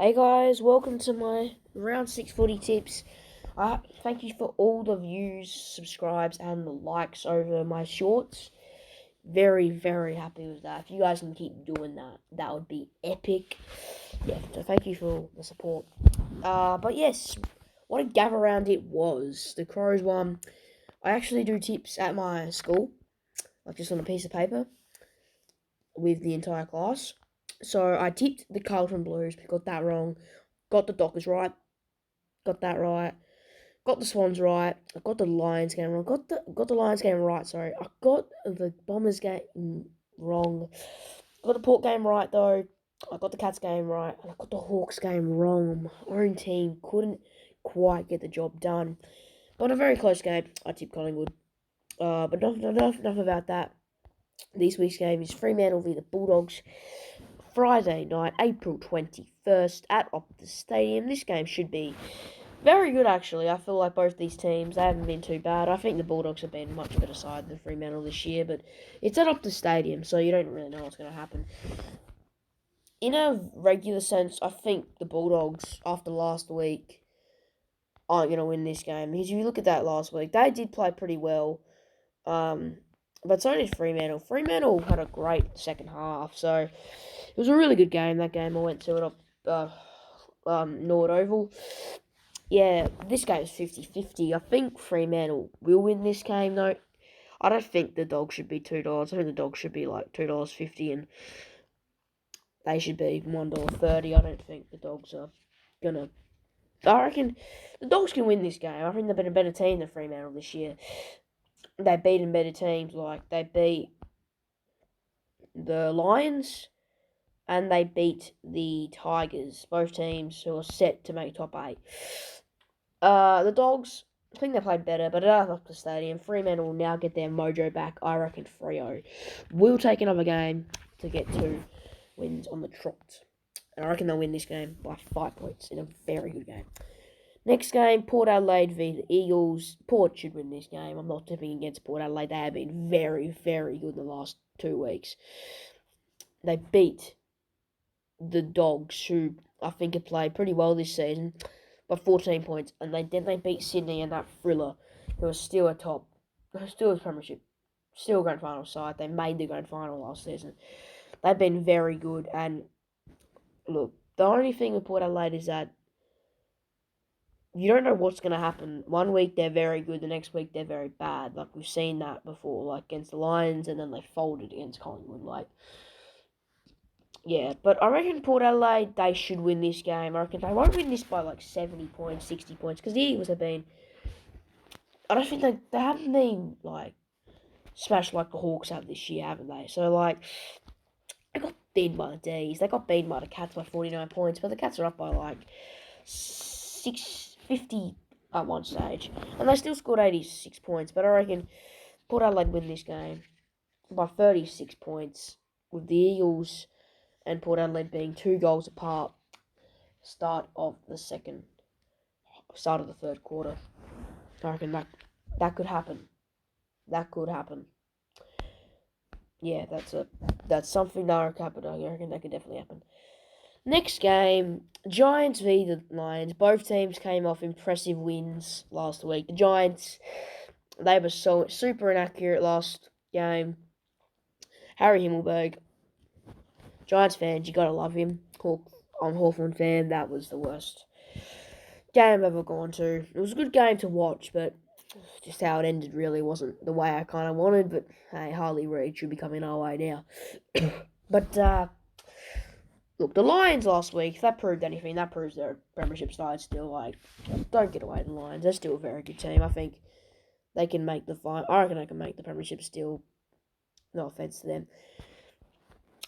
Hey guys, welcome to my round 6 footy tips. Thank you for all the views, subscribes, and the likes over my shorts. Very, very happy with that. If you guys can keep doing that, that would be epic. Yeah, so thank you for the support. But yes, what a gather round it was. The Crows won. I actually do tips at my school, like just on a piece of paper, with the entire class. So I tipped the Carlton Blues, but got that wrong. Got the Dockers right. Got that right. Got the Swans right. I got the Lions game wrong. Got the Lions game right. Sorry, I got the Bombers game wrong. Got the Port game right though. I got the Cats game right, and I got the Hawks game wrong. My own team couldn't quite get the job done, but a very close game. I tipped Collingwood. But enough about that. This week's game is Fremantle v the Bulldogs. Friday night, April 21st at Optus Stadium. This game should be very good, actually. I feel like both these teams, they haven't been too bad. I think the Bulldogs have been a much better side than Fremantle this year, but it's at Optus Stadium, so you don't really know what's going to happen. In a regular sense, I think the Bulldogs, after last week, aren't going to win this game. Because if you look at that last week, they did play pretty well. But so did Fremantle. Fremantle had a great second half, so it was a really good game. That game I went to it up Nord Oval. Yeah, this game is 50-50. I think Fremantle will win this game though. I don't think the Dogs should be $2. I think the Dogs should be like $2.50 and they should be $1.30. I don't think the Dogs are gonna. I reckon the Dogs can win this game. I think they've been a better team than Fremantle this year. They've beaten better teams, like they beat the Lions and they beat the Tigers. Both teams who are set to make top 8. The Dogs, I think they played better, but at Optus Stadium, Fremantle will now get their mojo back. I reckon Freo will take another game to get 2 wins on the trot. And I reckon they'll win this game by 5 points in a very good game. Next game, Port Adelaide v the Eagles. Port should win this game. I'm not tipping against Port Adelaide. They have been very, very good in the last 2 weeks. They beat the Dogs, who I think have played pretty well this season, by 14 points, and then they beat Sydney and that thriller, who was still still a premiership, still a grand final side. They made the grand final last season. They've been very good, and look, the only thing with Port Adelaide is that you don't know what's going to happen. One week they're very good, the next week they're very bad. Like, we've seen that before, like against the Lions, and then they folded against Collingwood. Like, yeah, but I reckon Port Adelaide, they should win this game. I reckon they won't win this by like 70 points, 60 points, because the Eagles have been, I don't think they haven't been like smashed like the Hawks have this year, haven't they? So like, they got beaten by the D's. They got beaten by the Cats by 49 points, but the Cats are up by like 650 at one stage, and they still scored 86 points. But I reckon Port Adelaide win this game by 36 points, with the Eagles and Port Adelaide being 2 goals apart. Start of the third quarter. I reckon that could happen. That could happen. Yeah, that's something that could happen. I reckon that could definitely happen. Next game, Giants v the Lions. Both teams came off impressive wins last week. The Giants, they were so super inaccurate last game. Harry Himmelberg, Giants fans, you gotta love him. I'm Hawthorn fan. That was the worst game I've ever gone to. It was a good game to watch, but just how it ended really wasn't the way I kind of wanted. But hey, Harley Reid should be coming our way now. But look, the Lions last week, if that proved anything, that proves their premiership side still. Like, don't get away from the Lions. They're still a very good team. I think they can make the final. I reckon they can make the premiership still. No offense to them.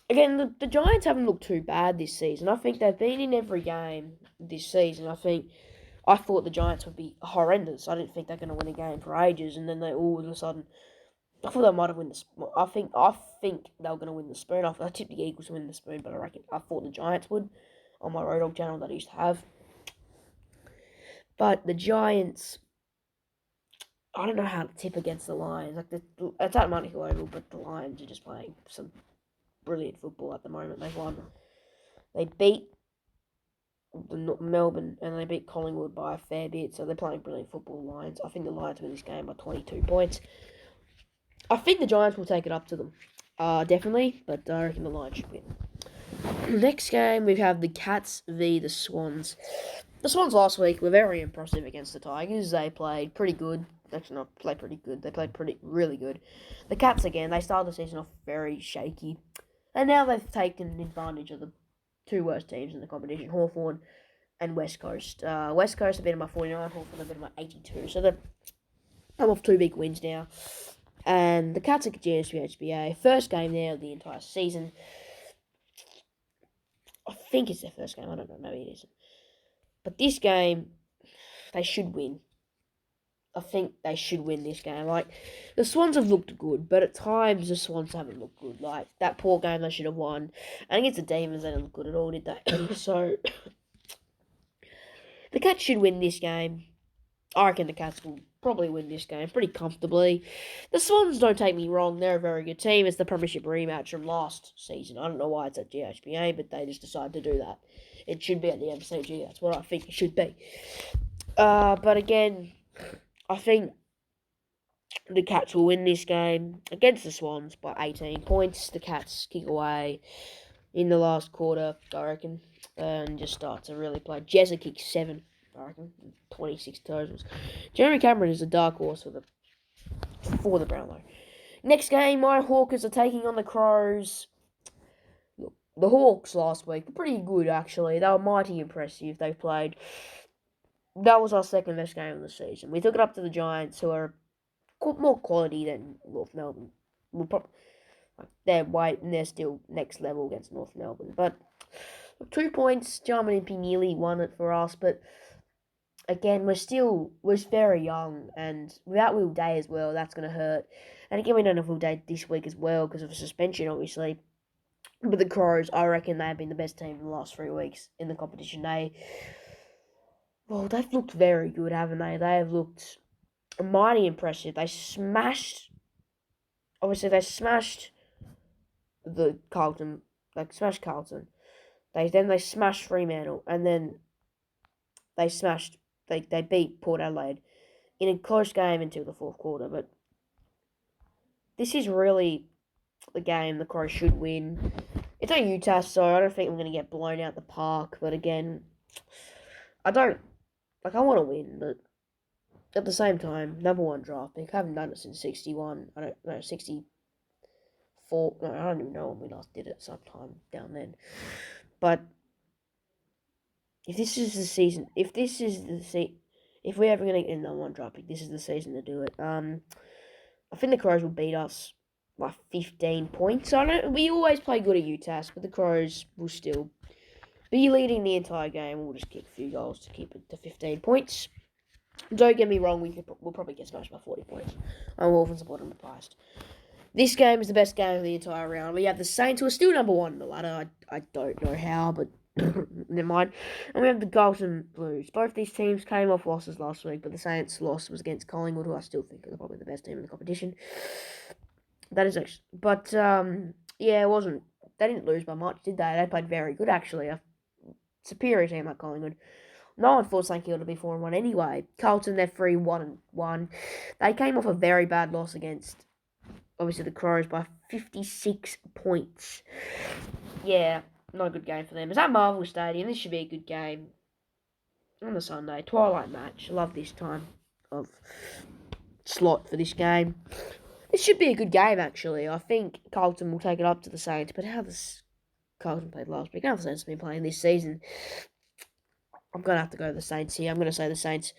Again, the Giants haven't looked too bad this season. I think they've been in every game this season. I thought the Giants would be horrendous. I didn't think they're going to win a game for ages, and then they all of a sudden, I thought they might have won the. I think they were going to win the spoon. I tipped the Eagles to win the spoon, but I thought the Giants would on my Road Dog channel that I used to have. But the Giants, I don't know how to tip against the Lions. Like, it's at Monaco Oval, but the Lions are just playing some brilliant football at the moment. They've won. They beat Melbourne, and they beat Collingwood by a fair bit, so they're playing brilliant football. Lions. I think the Lions win this game by 22 points. I think the Giants will take it up to them. Definitely, but I reckon the Lions should win. Next game, we have the Cats v the Swans. The Swans last week were very impressive against the Tigers. They played pretty good. Actually, not played pretty good. They played really good. The Cats, again, they started the season off very shaky. And now they've taken advantage of the two worst teams in the competition, Hawthorn and West Coast. West Coast have been by 49, Hawthorn have been by 82. So they've come off two big wins now. And the Cats are GSB-HBA. First game now of the entire season. I think it's their first game. I don't know. Maybe it isn't. But this game, they should win. I think they should win this game. Like, the Swans have looked good, but at times the Swans haven't looked good. Like, that poor game they should have won. And against the Demons, they didn't look good at all, did they? So, the Cats should win this game. I reckon the Cats will probably win this game pretty comfortably. The Swans, don't take me wrong, they're a very good team. It's the premiership rematch from last season. I don't know why it's at GHBA, but they just decided to do that. It should be at the MCG. That's what I think it should be. But again, I think the Cats will win this game against the Swans by 18 points. The Cats kick away in the last quarter, I reckon, and just start to really play. Jezza kicks 7, I reckon, 26 totals. Jeremy Cameron is a dark horse for the Brownlow. Next game, my Hawkers are taking on the Crows. Look, the Hawks last week were pretty good, actually. They were mighty impressive. They played. That was our second best game of the season. We took it up to the Giants, who are more quality than North Melbourne. They're still next level against North Melbourne. But 2 points, Jarman and P nearly won it for us, but again, we're very young, and without Will Day as well, that's going to hurt. And again, we don't have Will Day this week as well because of a suspension, obviously. But the Crows, I reckon they've been the best team in the last 3 weeks in the competition. They've looked very good, haven't they? They have looked mighty impressive. They smashed the Carlton. They smashed Carlton. They smashed Fremantle, and then they beat Port Adelaide in a close game until the fourth quarter. But this is really the game the Crows should win. It's not Utah, so I don't think I'm going to get blown out the park. But again, I want to win, but at the same time, number 1 draft pick. I haven't done it since 61. 64. No, I don't even know when we last did it. Sometime down then. But if this is the season, if we're ever going to get a number 1 draft pick, this is the season to do it. I think the Crows will beat us by 15 points. We always play good at UTAS, but the Crows will still be leading the entire game. We'll just kick a few goals to keep it to 15 points. Don't get me wrong, we'll probably get smashed by 40 points. I'm Wolfen supporter, I'm biased. This game is the best game of the entire round. We have the Saints, who are still number 1 in the ladder. I don't know how, but never mind. And we have the Golden Blues. Both these teams came off losses last week, but the Saints' loss was against Collingwood, who I still think are probably the best team in the competition. That is actually... But, yeah, it wasn't... They didn't lose by much, did they? They played very good, actually. A superior team like Collingwood. No one thought St Kilda to be 4-1 anyway. Carlton, they're 3-1-1. They came off a very bad loss against, obviously, the Crows by 56 points. Yeah, not a good game for them. It's at Marvel Stadium. This should be a good game on the Sunday. Twilight match. I love this time of slot for this game. This should be a good game, actually. I think Carlton will take it up to the Saints, but how does Carlton played last week? How the Saints have been playing this season? I'm going to have to go to the Saints here. I'm going to say the Saints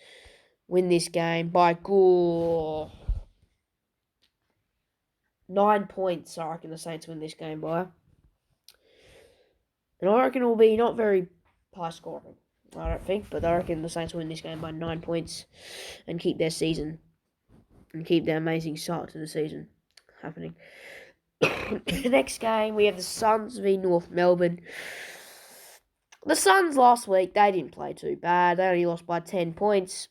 win this game by 9 points. I reckon the Saints win this game by. And I reckon it will be not very high scoring. I don't think, but I reckon the Saints win this game by 9 points and keep their season and keep their amazing start to the season happening. The next game, we have the Suns v North Melbourne. The Suns last week, they didn't play too bad. They only lost by 10 points.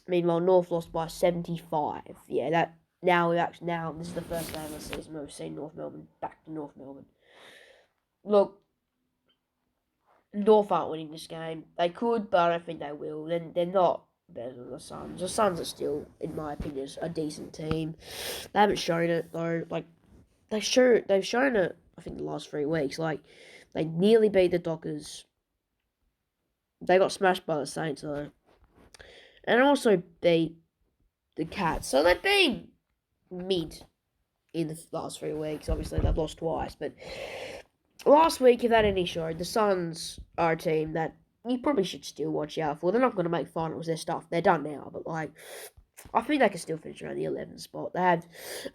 Meanwhile, North lost by 75. Yeah, now this is the first game of the season where we've seen North Melbourne back to North Melbourne. Look, North aren't winning this game. They could, but I don't think they will. They're not better than the Suns. The Suns are still, in my opinion, a decent team. They haven't shown it though. Like they've shown it. I think the last 3 weeks. Like they nearly beat the Dockers. They got smashed by the Saints though, and also beat the Cats. So they've been mid in the last 3 weeks. Obviously they've lost twice, but last week, if that any showed, the Suns are a team that you probably should still watch out for. They're not going to make finals. They're done now, but like I think they can still finish around the 11th spot. They had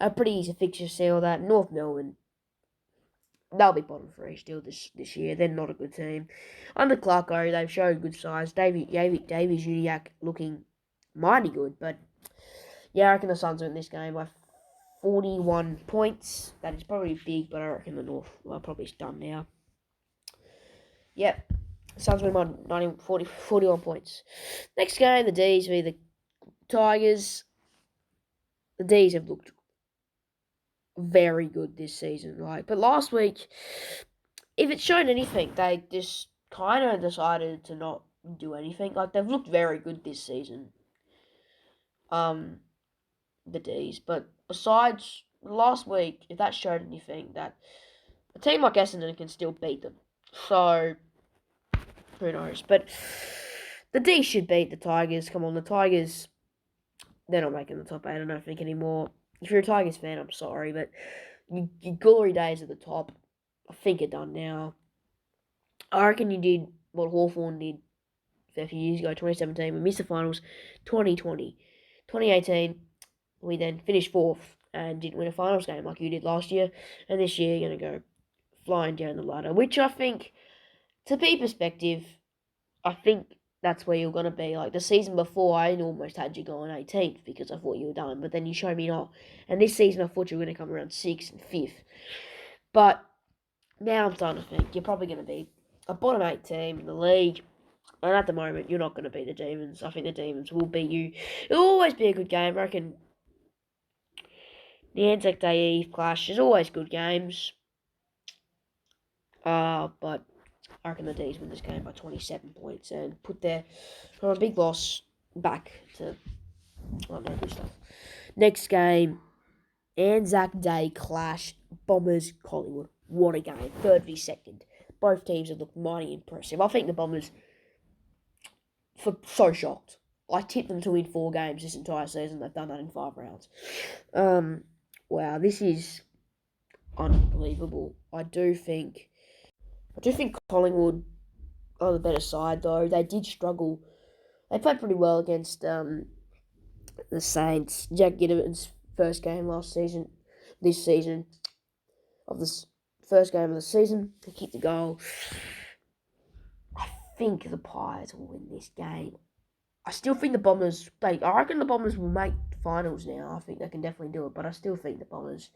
a pretty easy fixture seal that North Melbourne. They'll be bottom three still this year. They're not a good team. Under Clarko, they've shown good size. Davies Uniacke looking mighty good, but yeah, I reckon the Suns win this game by 41 points. That is probably big, but I reckon the North are probably done now. Yep. Suns win by 41 points. Next game, the D's v the Tigers. The D's have looked very good this season. But last week, if it's shown anything, they just kind of decided to not do anything. Like they've looked very good this season. The D's, but besides last week, if that showed anything, that a team like Essendon can still beat them. So who knows? But the D should beat the Tigers. Come on, the Tigers, they're not making the top 8, I don't think, anymore. If you're a Tigers fan, I'm sorry, but your glory days at the top, I think, are done now. I reckon you did what Hawthorn did a few years ago, 2017. We missed the finals. 2020. 2018, we then finished 4th and didn't win a finals game like you did last year. And this year, you're going to go flying down the ladder, which I think, to be perspective, I think that's where you're going to be. Like the season before, I almost had you going 18th because I thought you were done, but then you showed me not. And this season, I thought you were going to come around 6th and 5th. But now I'm starting to think you're probably going to be a bottom 8 team in the league. And at the moment, you're not going to beat the Demons. I think the Demons will beat you. It'll always be a good game. I reckon the Anzac Day Eve clash is always good games. But I reckon the D's win this game by 27 points and put their, from a big loss, back to, good stuff. Next game, Anzac Day clash, Bombers, Collingwood. What a game. 3rd v 2nd. Both teams have looked mighty impressive. I think the Bombers, so shocked. I tipped them to win 4 games this entire season. They've done that in 5 rounds. Wow, this is unbelievable. I do think Collingwood are the better side, though. They did struggle. They played pretty well against the Saints. Jack Giddeman's first game this season, of the first game of the season, he kicked the goal. I think the Pies will win this game. I still think the Bombers, I reckon the Bombers will make finals now. I think they can definitely do it, but I still think the Bombers,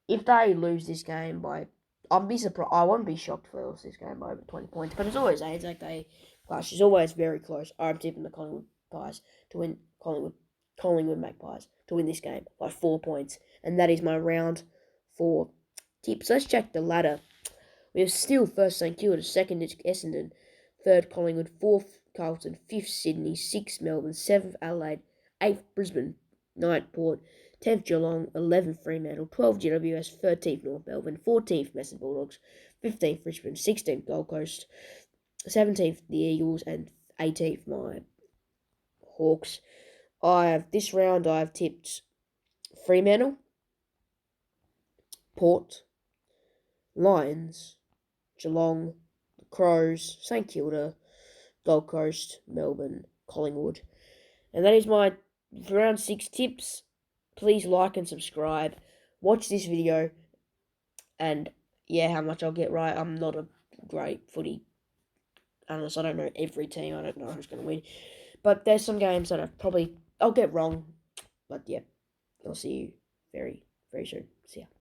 if they lose this game by, I'd be surprised. I won't be shocked if they lose this game by over 20 points. But it's always Anzac Day clash. It's always very close. I'm tipping the Collingwood Pies to win. Collingwood Magpies to win this game by 4 points, and that is my round 4 tips. Let's check the ladder. We have still first St Kilda, second is Essendon, third Collingwood, 4th Carlton, 5th Sydney, 6th Melbourne, 7th Adelaide, 8th Brisbane, 9th Port, 10th Geelong, 11th Fremantle, 12th GWS, 13th North Melbourne, 14th Western Bulldogs, 15th Richmond, 16th Gold Coast, 17th the Eagles, and 18th my Hawks. This round I've tipped Fremantle, Port, Lions, Geelong, the Crows, St Kilda, Gold Coast, Melbourne, Collingwood. And that is my round 6 tips. Please like and subscribe. Watch this video. And yeah, how much I'll get right. I'm not a great footy analyst. I don't know every team. I don't know who's going to win. But there's some games that I'll get wrong. But yeah, I'll see you very, very soon. See ya.